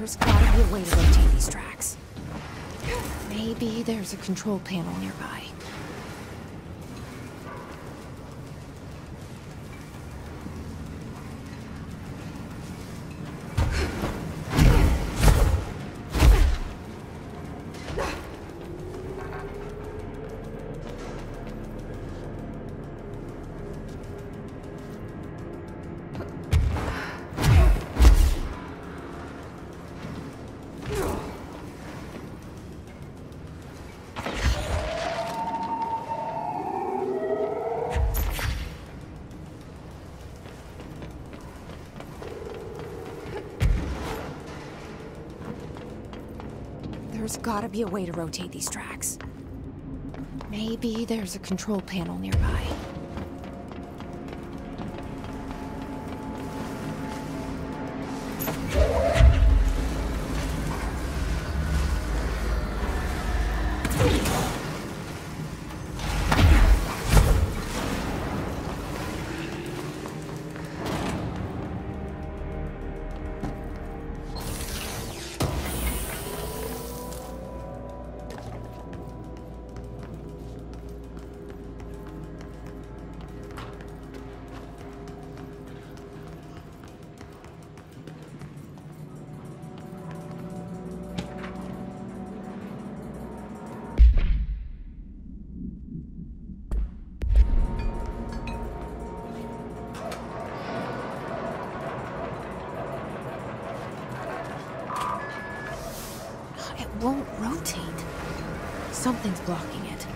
There's gotta be a way to rotate these tracks. Maybe there's a control panel nearby. There's gotta be a way to rotate these tracks. Maybe there's a control panel nearby. Won't rotate. Something's blocking it.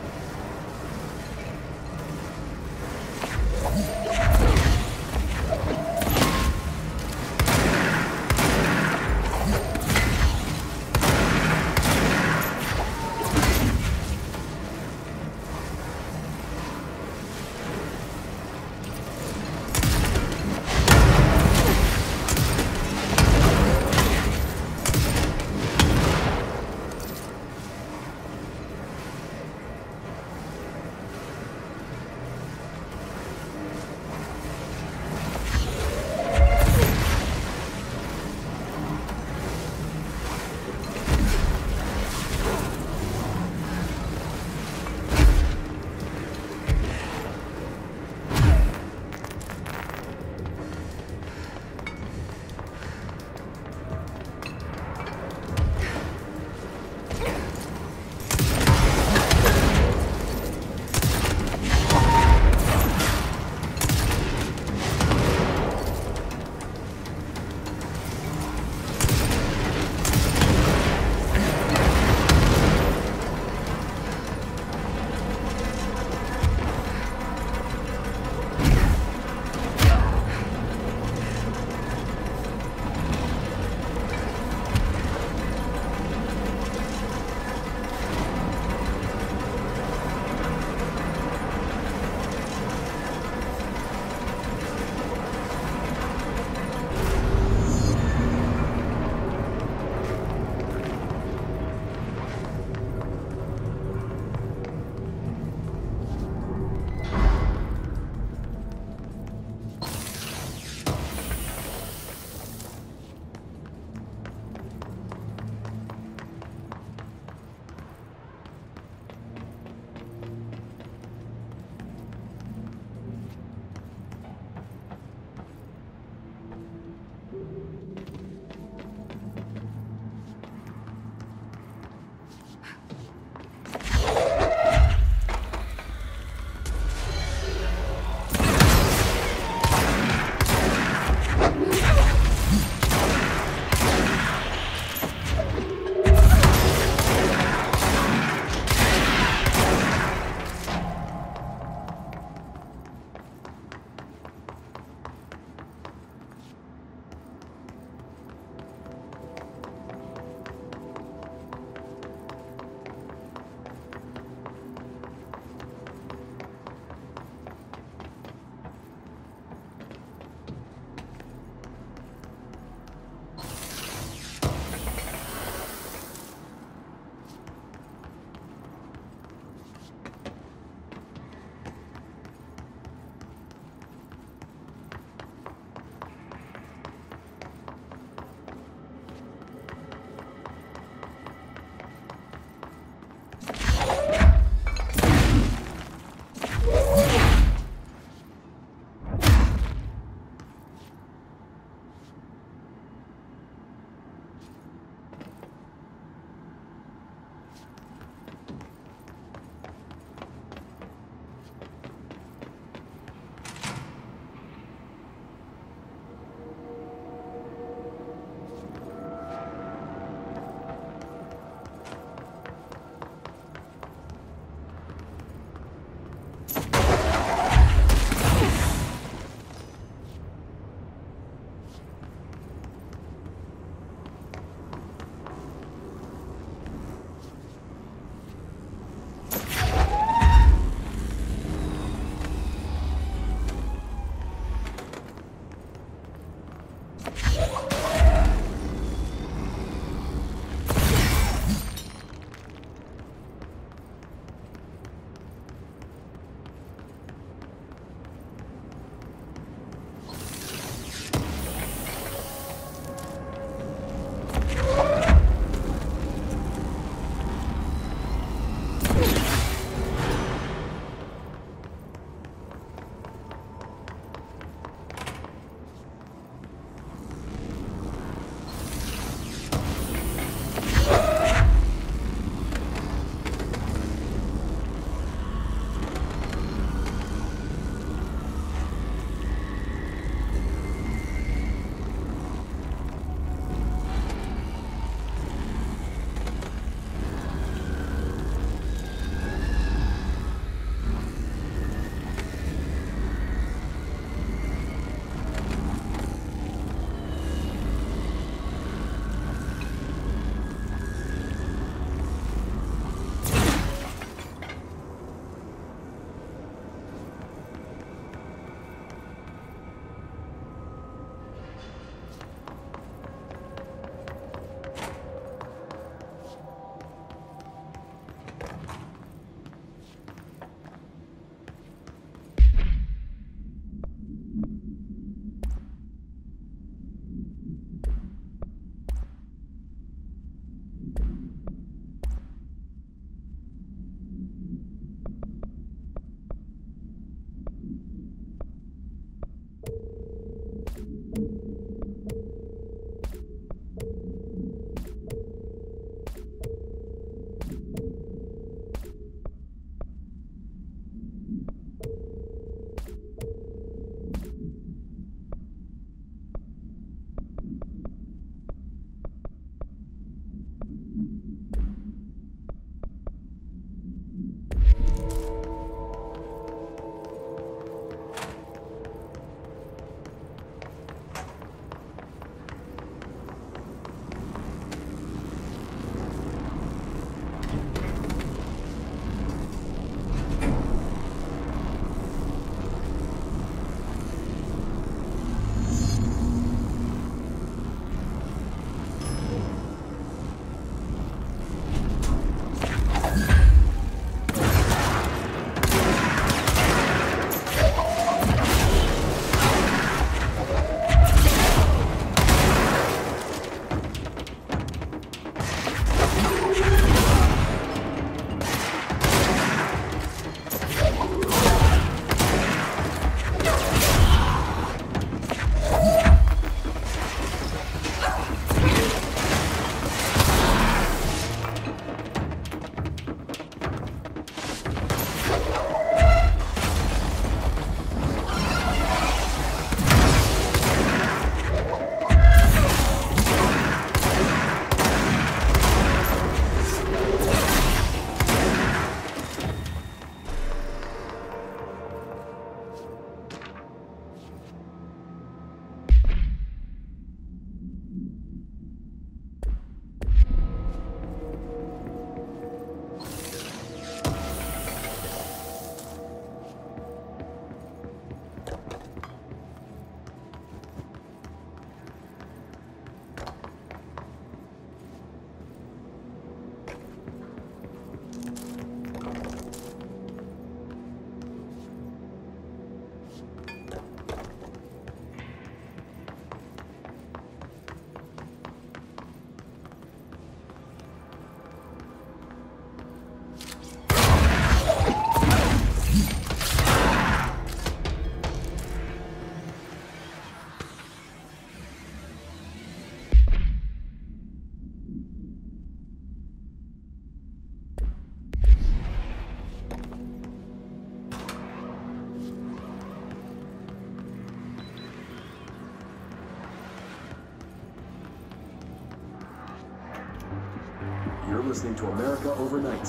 listening to America Overnight.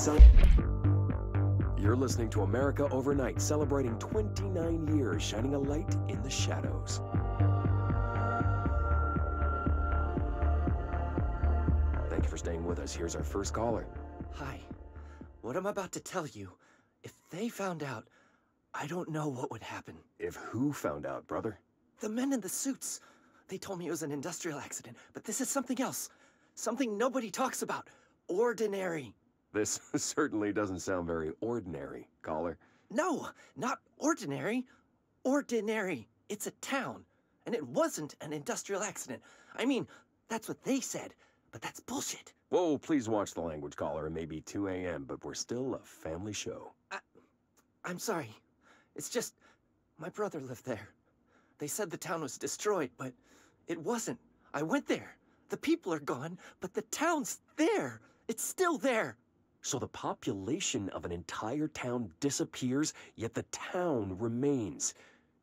You're listening to America Overnight, celebrating 29 years, shining a light in the shadows. Thank you for staying with us. Here's our first caller. Hi. What I'm about to tell you, if they found out, I don't know what would happen. If who found out, brother? The men in the suits. They told me it was an industrial accident, but this is something else. Something nobody talks about. Ordinary. This certainly doesn't sound very ordinary, caller. No, not ordinary. Ordinary. It's a town. And it wasn't an industrial accident. I mean, that's what they said, but that's bullshit. Whoa, please watch the language, caller. It may be 2 a.m., but we're still a family show. I'm sorry. It's just, my brother lived there. They said the town was destroyed, but it wasn't. I went there. The people are gone, but the town's there. It's still there. So the population of an entire town disappears, yet the town remains.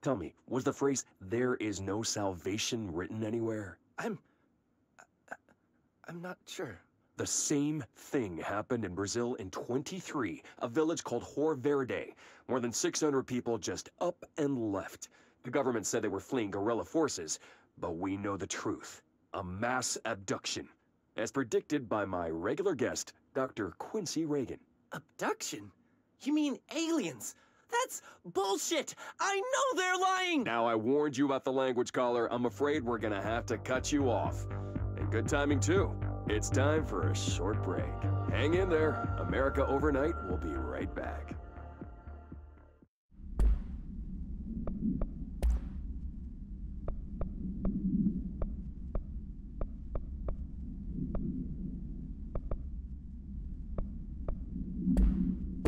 Tell me, was the phrase, "there is no salvation," written anywhere? I'm not sure. The same thing happened in Brazil in 23, a village called Hor Verde. More than 600 people just up and left. The government said they were fleeing guerrilla forces, but we know the truth. A mass abduction, as predicted by my regular guest, Dr. Quincy Reagan. Abduction? You mean aliens? That's bullshit! I know they're lying! Now, I warned you about the language, caller. I'm afraid we're gonna have to cut you off. And good timing, too. It's time for a short break. Hang in there. America Overnight will be right back.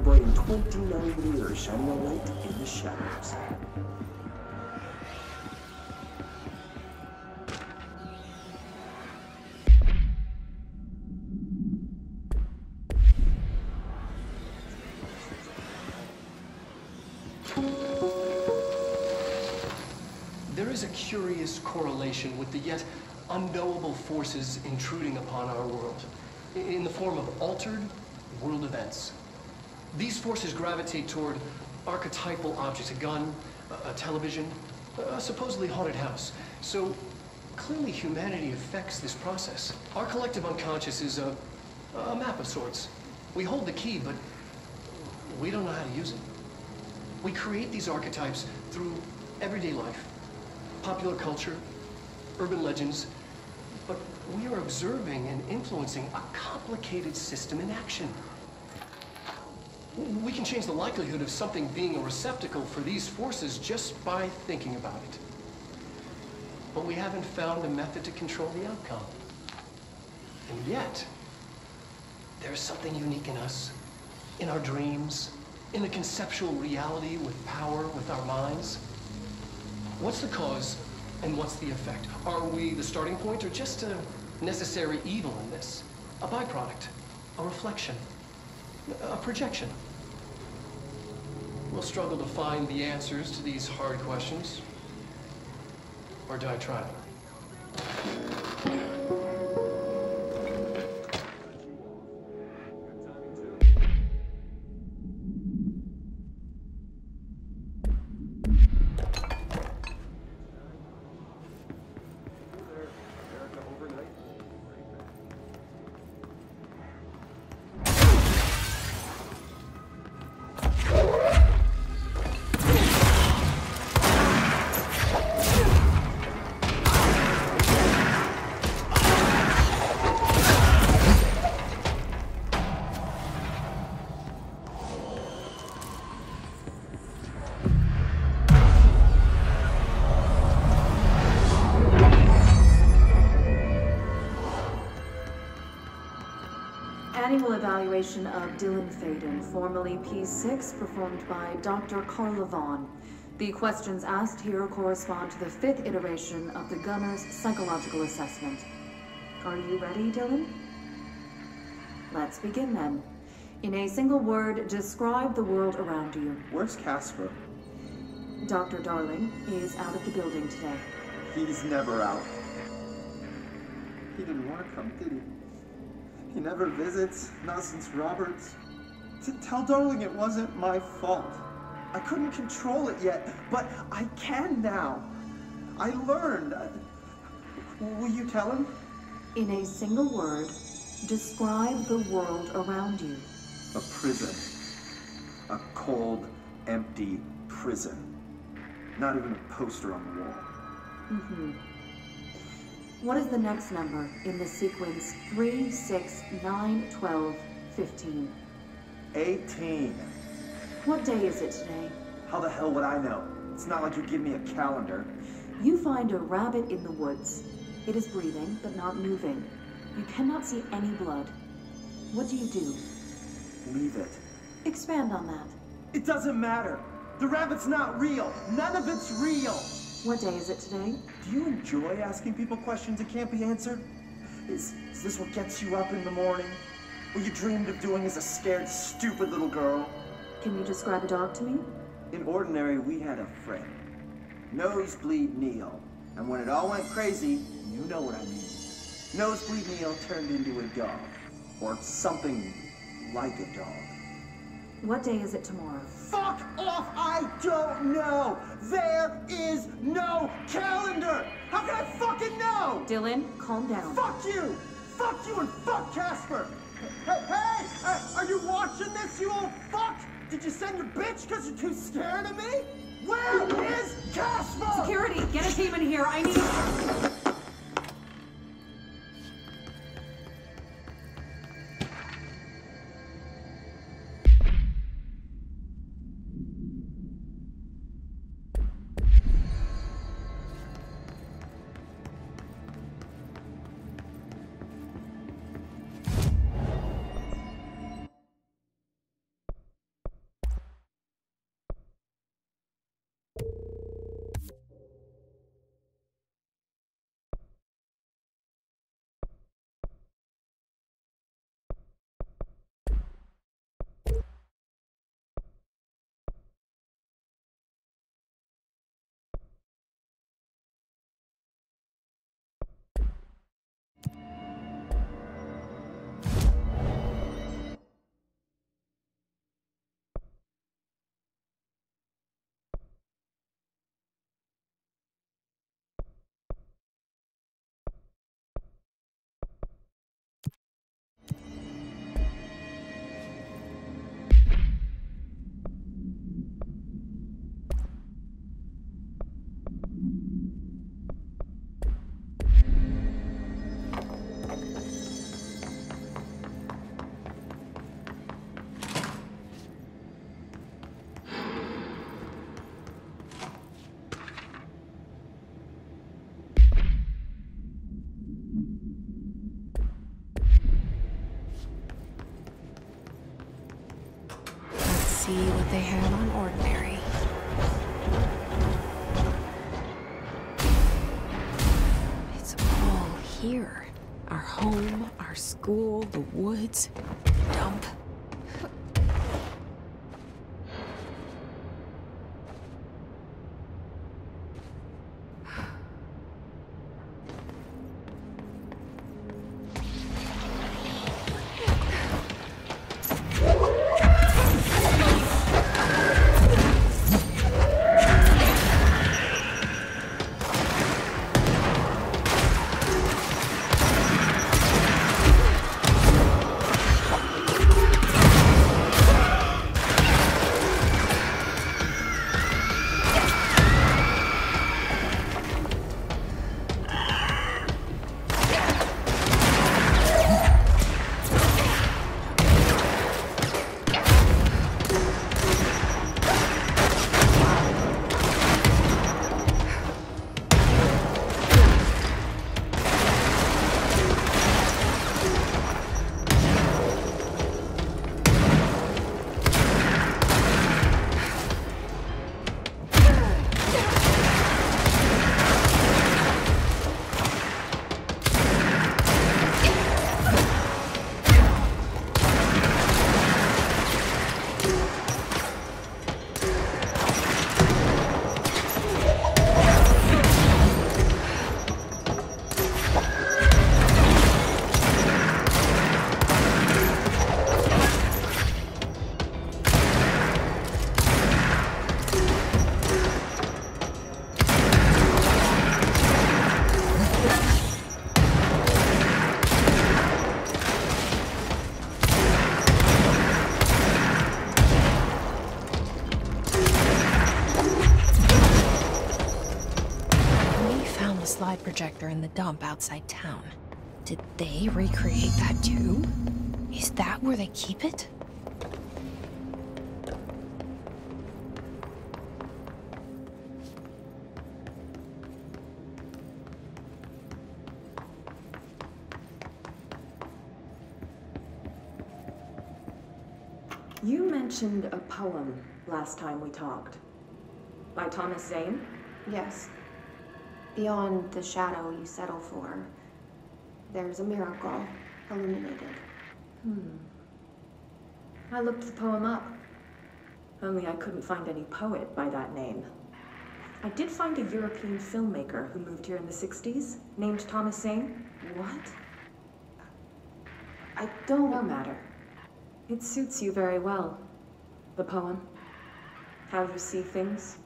Celebrating 29 years, shining a light in the shadows. There is a curious correlation with the yet unknowable forces intruding upon our world, in the form of altered world events. These forces gravitate toward archetypal objects, a gun, a television, a supposedly haunted house. So clearly humanity affects this process. Our collective unconscious is a map of sorts. We hold the key, but we don't know how to use it. We create these archetypes through everyday life, popular culture, urban legends, but we are observing and influencing a complicated system in action. We can change the likelihood of something being a receptacle for these forces just by thinking about it. But we haven't found a method to control the outcome. And yet, there's something unique in us, in our dreams, in the conceptual reality with power, with our minds. What's the cause and what's the effect? Are we the starting point or just a necessary evil in this? A byproduct, a reflection, a projection? We'll struggle to find the answers to these hard questions. Or die trying. Annual evaluation of Dylan Faden, formerly P6, performed by Dr. Carla Vaughn. The questions asked here correspond to the 5th iteration of the gunner's psychological assessment. Are you ready, Dylan? Let's begin then. In a single word, describe the world around you. Where's Casper? Dr. Darling is out of the building today. He's never out. He didn't want to come, did he? He never visits, not since Robert's. Tell Darling it wasn't my fault. I couldn't control it yet, but I can now. I learned. Will you tell him? In a single word, describe the world around you. A prison. A cold, empty prison. Not even a poster on the wall. Mm-hmm. What is the next number in the sequence 3, 6, 9, 12, 15? 18. What day is it today? How the hell would I know? It's not like you give me a calendar. You find a rabbit in the woods. It is breathing, but not moving. You cannot see any blood. What do you do? Leave it. Expand on that. It doesn't matter. The rabbit's not real. None of it's real. What day is it today? Do you enjoy asking people questions that can't be answered? Is this what gets you up in the morning? What you dreamed of doing as a scared, stupid little girl? Can you describe a dog to me? In Ordinary, we had a friend. Nosebleed Neil. And when it all went crazy, you know what I mean. Nosebleed Neil turned into a dog. Or something like a dog. What day is it tomorrow? Fuck off! I don't know! There is no calendar! How can I fucking know? Dylan, calm down. Fuck you! Fuck you and fuck Casper! Hey! Are you watching this, you old fuck? Did you send your bitch because you're too scared of me? Where is Casper? Security, get a team in here. I need... See what they have on Ordinary. It's all here. Our home, our school, the woods, dump. the slide projector in the dump outside town. Did they recreate that too? Is that where they keep it? You mentioned a poem last time we talked. By Thomas Zane? Yes. Beyond the shadow you settle for, there's a miracle illuminated. I looked the poem up. Only I couldn't find any poet by that name. I did find a European filmmaker who moved here in the 60s, named Thomas Zane. What? I don't know matter. It suits you very well. The poem. How you see things.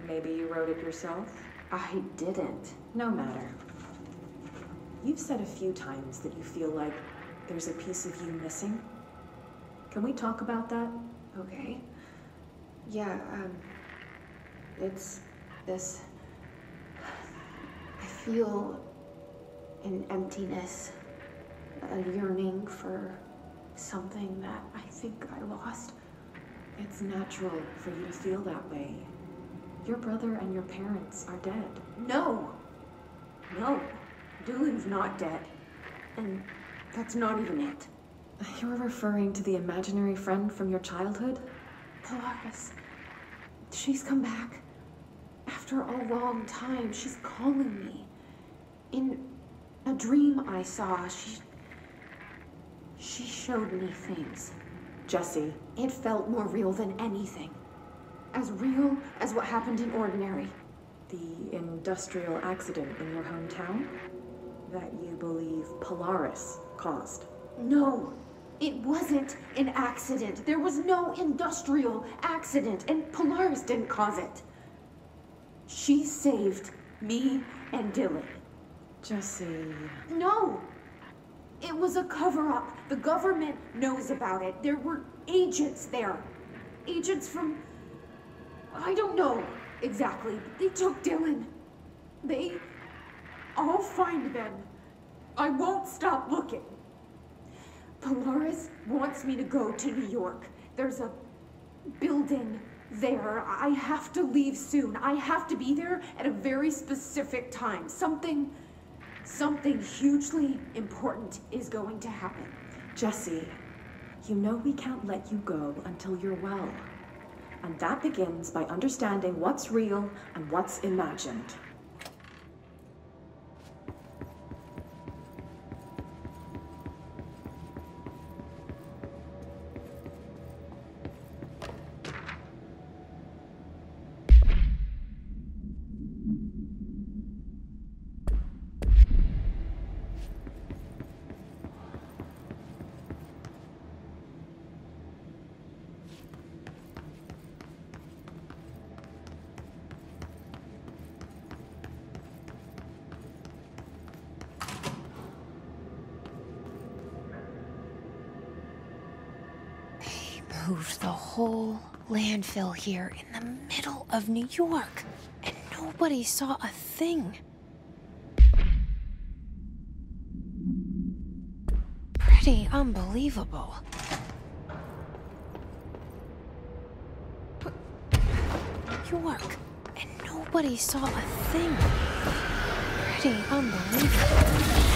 Maybe you wrote it yourself? I didn't. No matter. You've said a few times that you feel like there's a piece of you missing. Can we talk about that? Okay. Yeah, it's this... I feel an emptiness, a yearning for something that I think I lost. It's natural for you to feel that way. Your brother and your parents are dead. No! No. Dylan's not dead. And that's not even it. You're referring to the imaginary friend from your childhood? Polaris. She's come back. After a long time, she's calling me. In a dream I saw, she showed me things. Jesse. It felt more real than anything. As real as what happened in Ordinary. The industrial accident in your hometown? That you believe Polaris caused? No, it wasn't an accident. There was no industrial accident, and Polaris didn't cause it. She saved me and Dylan. Jesse... No! It was a cover-up. The government knows about it. There were agents there. Agents from... I don't know exactly. They took Dylan. I'll find them. I won't stop looking. Polaris wants me to go to New York. There's a building there. I have to leave soon. I have to be there at a very specific time. Something hugely important is going to happen. Jesse, you know we can't let you go until you're well. And that begins by understanding what's real and what's imagined. Moved the whole landfill here in the middle of New York, and nobody saw a thing. Pretty unbelievable. But York, and nobody saw a thing. Pretty unbelievable.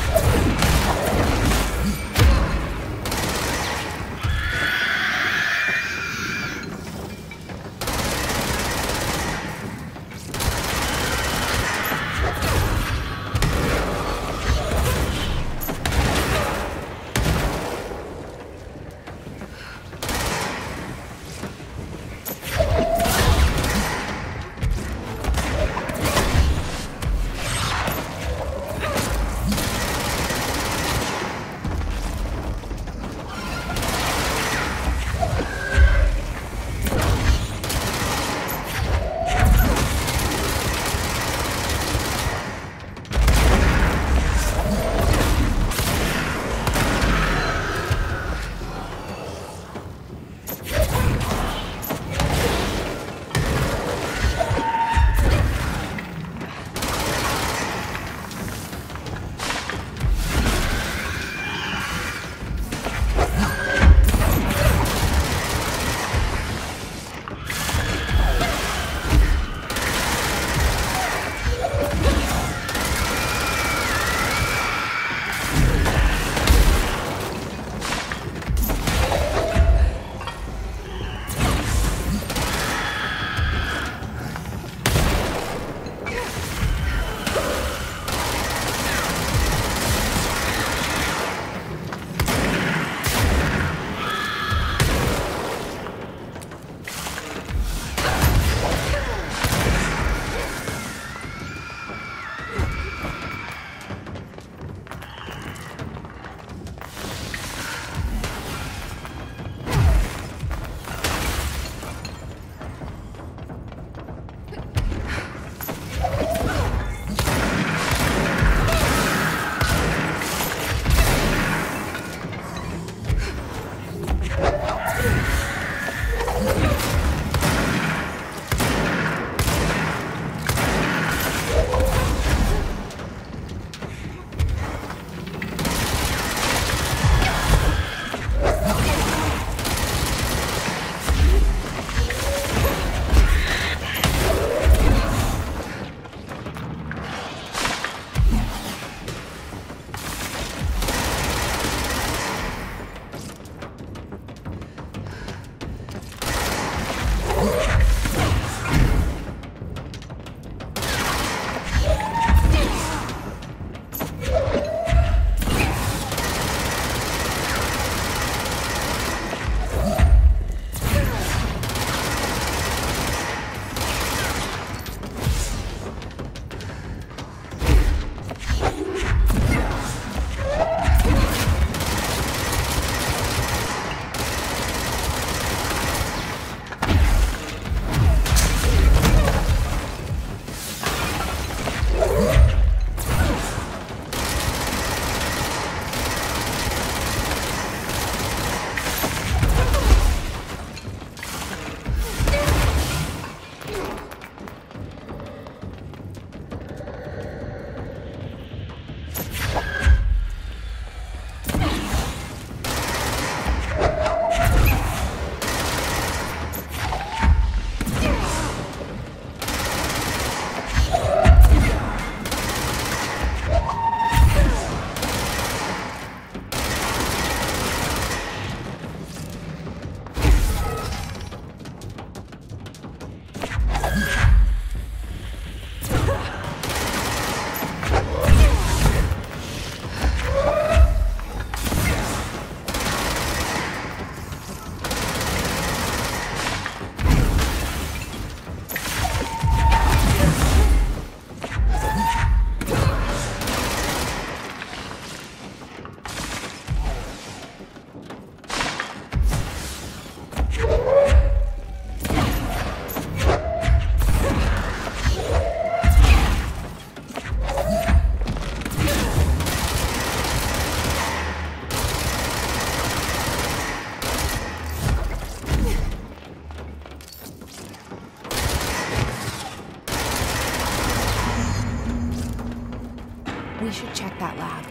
We should check that lab.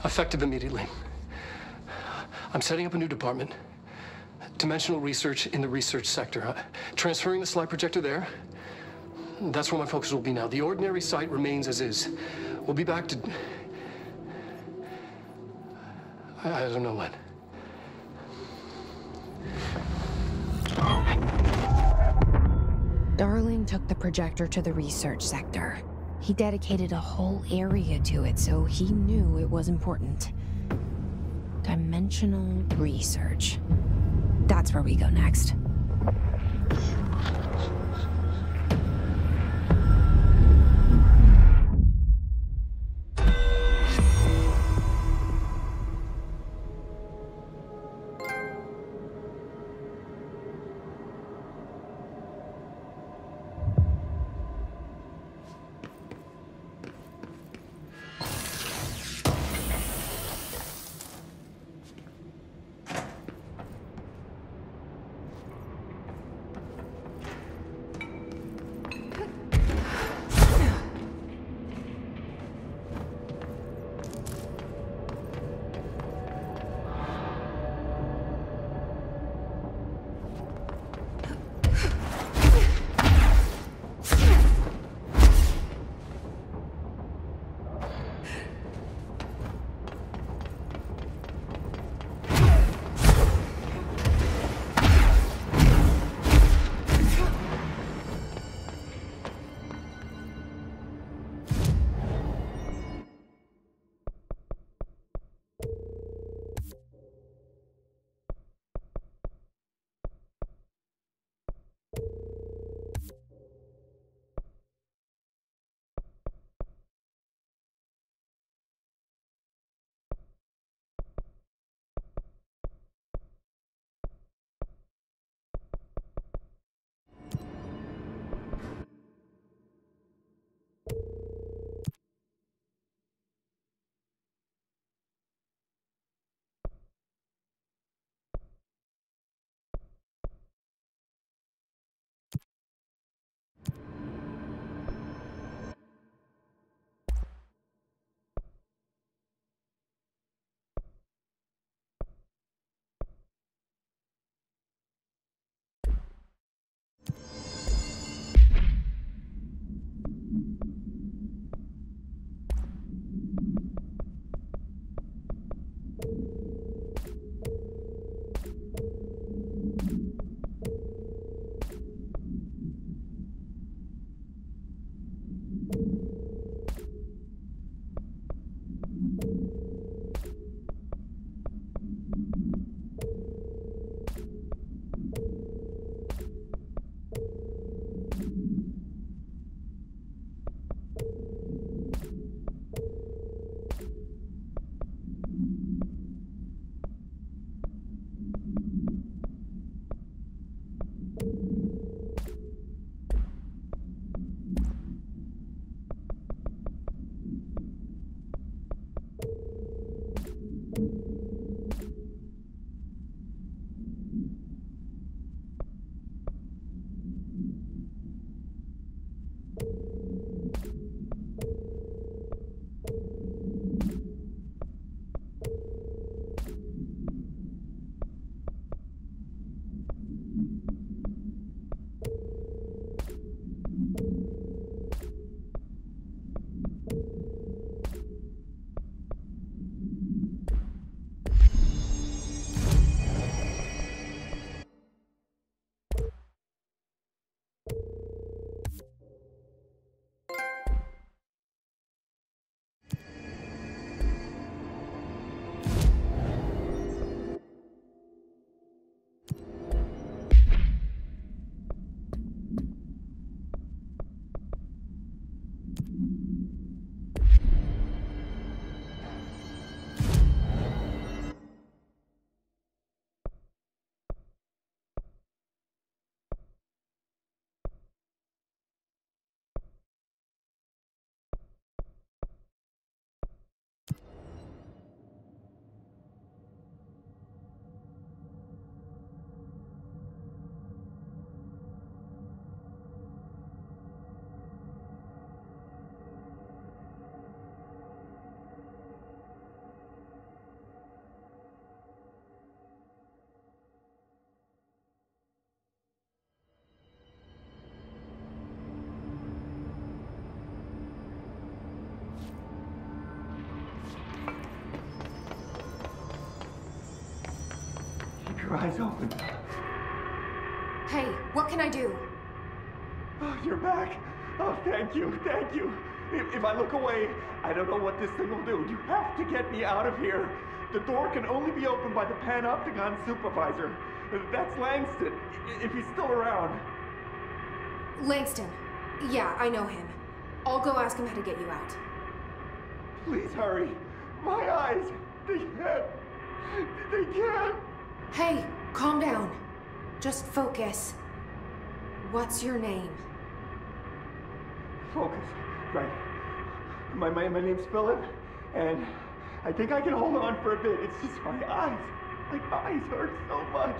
Effective immediately. I'm setting up a new department. Dimensional research in the research sector. Transferring the slide projector there. That's where my focus will be now. The ordinary site remains as is. We'll be back to... I don't know when. Darling took the projector to the research sector. He dedicated a whole area to it, so he knew it was important. Dimensional research. That's where we go next. your eyes open. Hey, what can I do? Oh, you're back. Oh, thank you, thank you. If I look away, I don't know what this thing will do. You have to get me out of here. The door can only be opened by the Panopticon supervisor. That's Langston, if he's still around. Langston. Yeah, I know him. I'll go ask him how to get you out. Please hurry. My eyes, they can't. Hey, calm down. Just focus. What's your name? Focus. Right. My name's Philip, and I think I can hold on for a bit. It's just my eyes. My eyes hurt so much.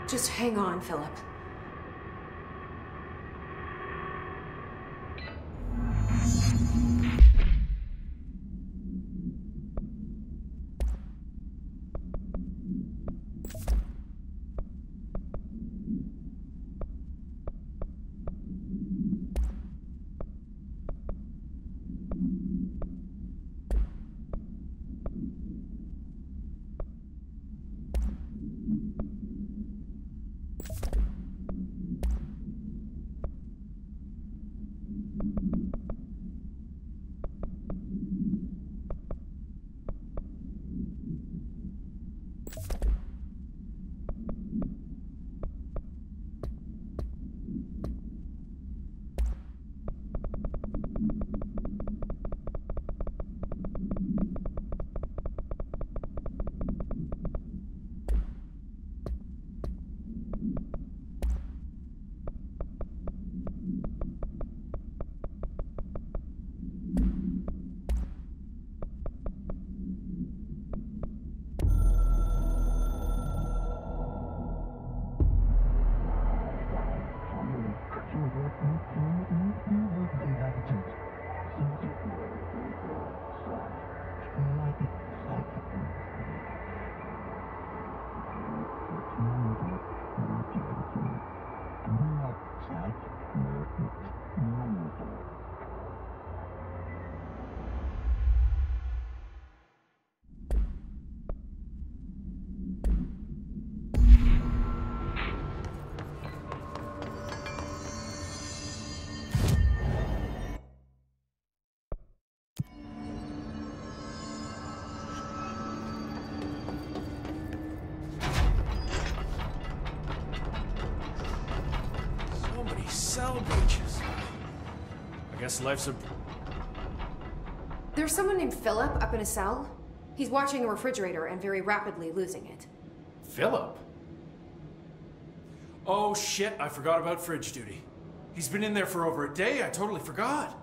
Just hang on, Philip. Cell breaches. I guess life's a... There's someone named Philip up in a cell. He's watching a refrigerator and very rapidly losing it. Philip? Oh shit, I forgot about fridge duty. He's been in there for over a day, I totally forgot.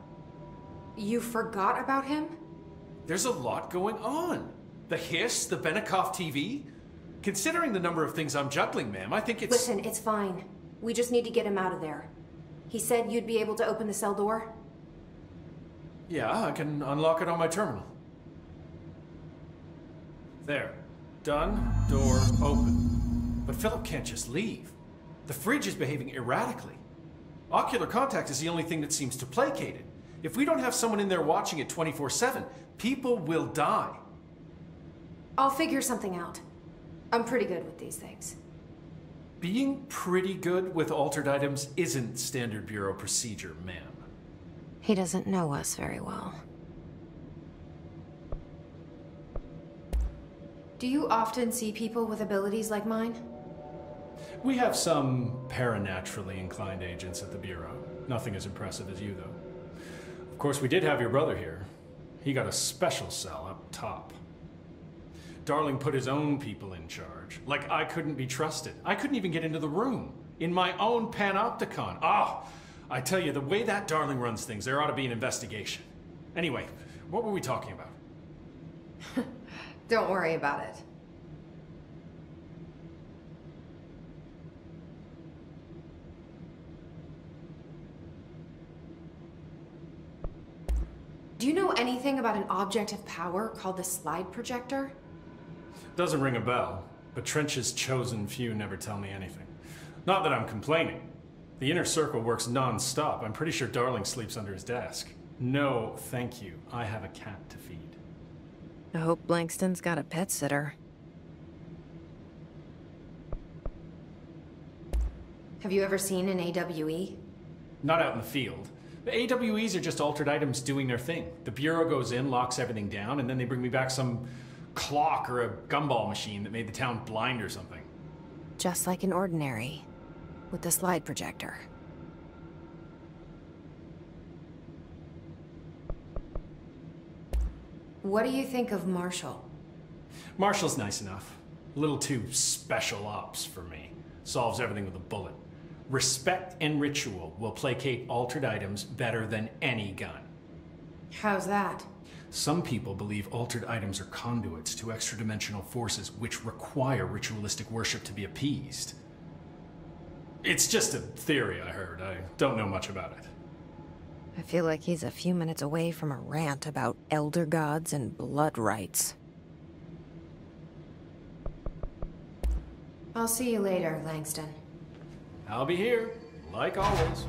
You forgot about him? There's a lot going on. The hiss, the Benikoff TV. Considering the number of things I'm juggling, ma'am, I think it's... Listen, it's fine. We just need to get him out of there. He said you'd be able to open the cell door? Yeah, I can unlock it on my terminal. There. Done. Door open. But Philip can't just leave. The fridge is behaving erratically. Ocular contact is the only thing that seems to placate it. If we don't have someone in there watching it 24/7, people will die. I'll figure something out. I'm pretty good with these things. Being pretty good with altered items isn't standard bureau procedure, ma'am. He doesn't know us very well. Do you often see people with abilities like mine? We have some paranaturally inclined agents at the bureau. Nothing as impressive as you, though. Of course, we did have your brother here. He got a special cell up top. Darling put his own people in charge. Like I couldn't be trusted. I couldn't even get into the room. In my own Panopticon. Ah, I tell you, the way that Darling runs things, there ought to be an investigation. Anyway, what were we talking about? Don't worry about it. Do you know anything about an object of power called the slide projector? Doesn't ring a bell, but Trench's chosen few never tell me anything. Not that I'm complaining. The inner circle works non-stop. I'm pretty sure Darling sleeps under his desk. No, thank you. I have a cat to feed. I hope Langston's got a pet sitter. Have you ever seen an AWE? Not out in the field. The AWEs are just altered items doing their thing. The Bureau goes in, locks everything down, and then they bring me back some clock or a gumball machine that made the town blind or something. Just like an ordinary, with the slide projector. What do you think of Marshall? Marshall's nice enough. A little too special ops for me. Solves everything with a bullet. Respect and ritual will placate altered items better than any gun. How's that? Some people believe altered items are conduits to extra-dimensional forces which require ritualistic worship to be appeased. It's just a theory I heard. I don't know much about it. I feel like he's a few minutes away from a rant about elder gods and blood rites. I'll see you later, Langston. I'll be here, like always.